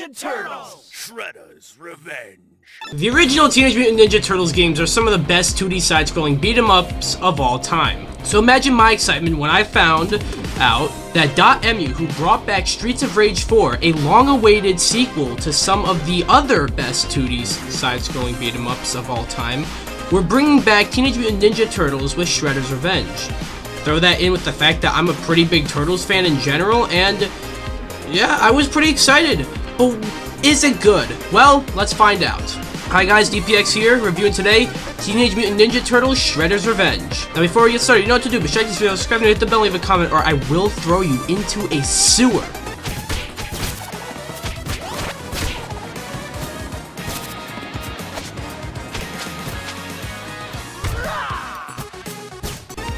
Mutant Turtles! Shredder's Revenge. The original Teenage Mutant Ninja Turtles games are some of the best 2D side-scrolling beat-em-ups of all time. So imagine my excitement when I found out that .mu, who brought back Streets of Rage 4, a long-awaited sequel to some of the other best 2D side-scrolling beat-em-ups of all time, were bringing back Teenage Mutant Ninja Turtles with Shredder's Revenge. Throw that in with the fact that I'm a pretty big Turtles fan in general, and yeah, I was pretty excited. But is it good? Well, let's find out. Hi guys, DPX here, reviewing today Teenage Mutant Ninja Turtles Shredder's Revenge. Now before we get started, you know what to do, but like this video, subscribe and hit the bell, leave a comment, or I will throw you into a sewer.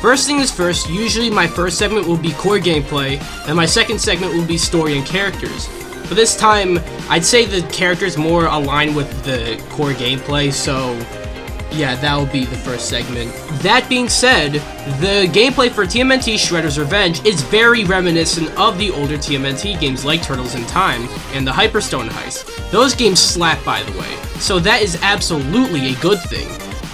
First thing is first, usually my first segment will be core gameplay, and my second segment will be story and characters. But this time, I'd say the characters more align with the core gameplay, so yeah, that'll be the first segment. That being said, the gameplay for TMNT Shredder's Revenge is very reminiscent of the older TMNT games like Turtles in Time and the Hyperstone Heist. Those games slap, by the way, so that is absolutely a good thing.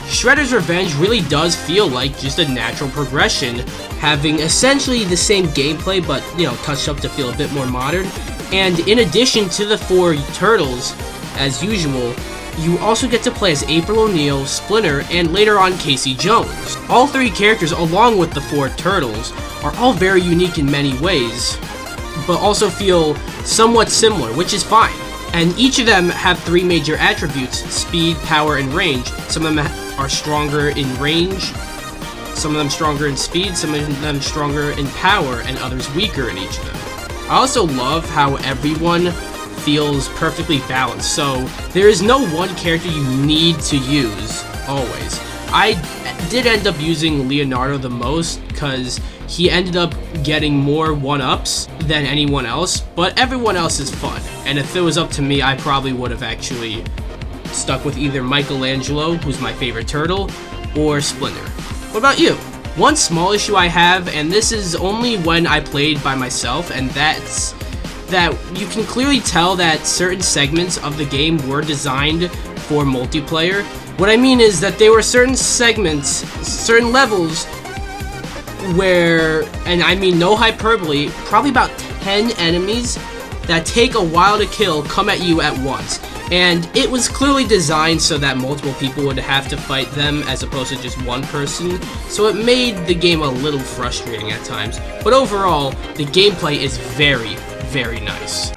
Shredder's Revenge really does feel like just a natural progression, having essentially the same gameplay but, you know, touched up to feel a bit more modern. And in addition to the 4 Turtles, as usual, you also get to play as April O'Neil, Splinter, and later on Casey Jones. All 3 characters, along with the 4 Turtles, are all very unique in many ways, but also feel somewhat similar, which is fine. And each of them have 3 major attributes: speed, power, and range. Some of them are stronger in range, some of them stronger in speed, some of them stronger in power, and others weaker in each of them. I also love how everyone feels perfectly balanced, so there is no one character you need to use, always. I did end up using Leonardo the most, because he ended up getting more 1-ups than anyone else, but everyone else is fun, and if it was up to me, I probably would have actually stuck with either Michelangelo, who's my favorite turtle, or Splinter. What about you? One small issue I have, and this is only when I played by myself, and that's that you can clearly tell that certain segments of the game were designed for multiplayer. What I mean is that there were certain segments, certain levels, where, and I mean no hyperbole, probably about 10 enemies that take a while to kill come at you at once. And it was clearly designed so that multiple people would have to fight them as opposed to just one person, so it made the game a little frustrating at times. But overall, the gameplay is very, very nice.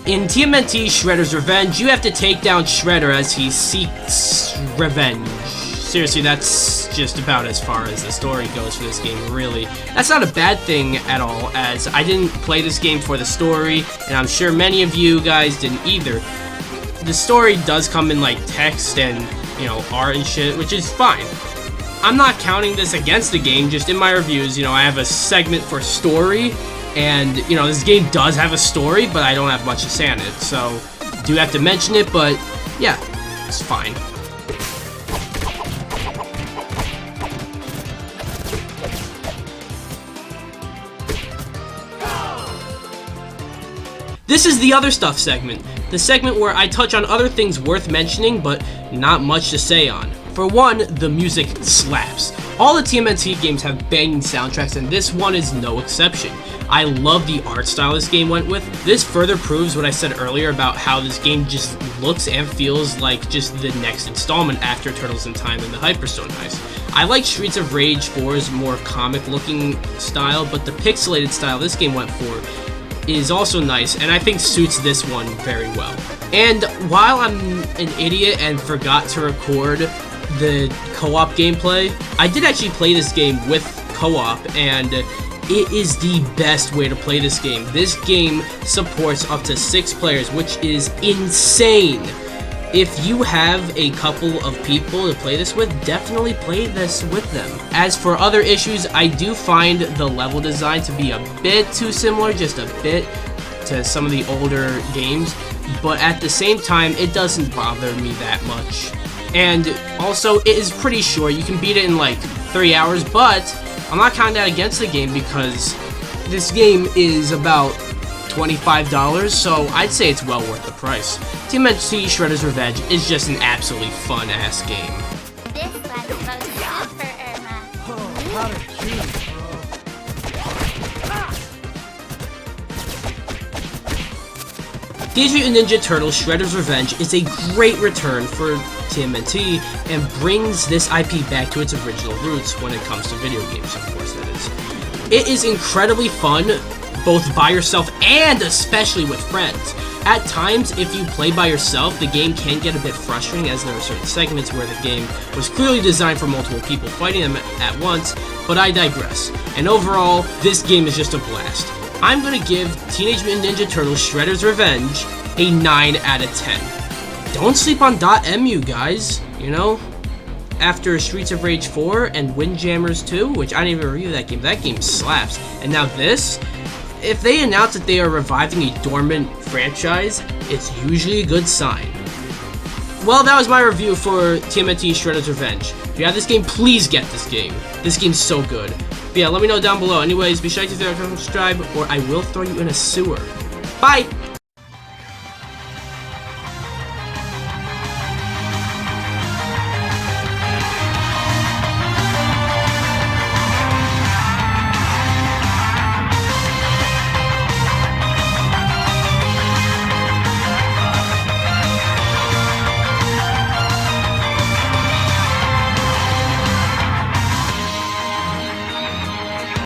In TMNT Shredder's Revenge, you have to take down Shredder as he seeks revenge. Seriously, that's just about as far as the story goes for this game, really. That's not a bad thing at all, as I didn't play this game for the story, and I'm sure many of you guys didn't either. The story does come in, like, text and, you know, art and shit, which is fine. I'm not counting this against the game, just in my reviews, you know, I have a segment for story, and, you know, this game does have a story, but I don't have much to say on it, so do have to mention it, but yeah, it's fine. This is the other stuff segment, the segment where I touch on other things worth mentioning, but not much to say on. For one, the music slaps. All the TMNT games have banging soundtracks, and this one is no exception. I love the art style this game went with. This further proves what I said earlier about how this game just looks and feels like just the next installment after Turtles in Time and the Hyperstone Heist. I like Streets of Rage 4's more comic looking style, but the pixelated style this game went for is also nice, and I think suits this one very well. And while I'm an idiot and forgot to record the co-op gameplay, I did actually play this game with co-op, and it is the best way to play this game. This game supports up to 6 players, which is insane. If you have a couple of people to play this with, definitely play this with them. As for other issues, I do find the level design to be a bit too similar, just a bit, to some of the older games, but at the same time, it doesn't bother me that much. And also, it is pretty short. You can beat it in like 3 hours, but I'm not counting that against the game because this game is about $25, so I'd say it's well worth the price. TMNT Shredder's Revenge is just an absolutely fun-ass game. This one goes super Irma. Teenage Mutant Ninja Turtles Shredder's Revenge is a great return for TMNT and brings this IP back to its original roots when it comes to video games, of course that is. It is incredibly fun, both by yourself and especially with friends. At times, if you play by yourself, the game can get a bit frustrating as there are certain segments where the game was clearly designed for multiple people fighting them at once, but I digress. And overall, this game is just a blast. I'm gonna give Teenage Mutant Ninja Turtles Shredder's Revenge a 9 out of 10. Don't sleep on .mu, guys, you know? After Streets of Rage 4 and Windjammers 2, which I didn't even review that game slaps. And now this, if they announce that they are reviving a dormant franchise, it's usually a good sign. Well, that was my review for TMNT Shredder's Revenge. If you have this game, please get this game. This game's so good. But yeah, let me know down below. Anyways, be sure to subscribe or I will throw you in a sewer. Bye!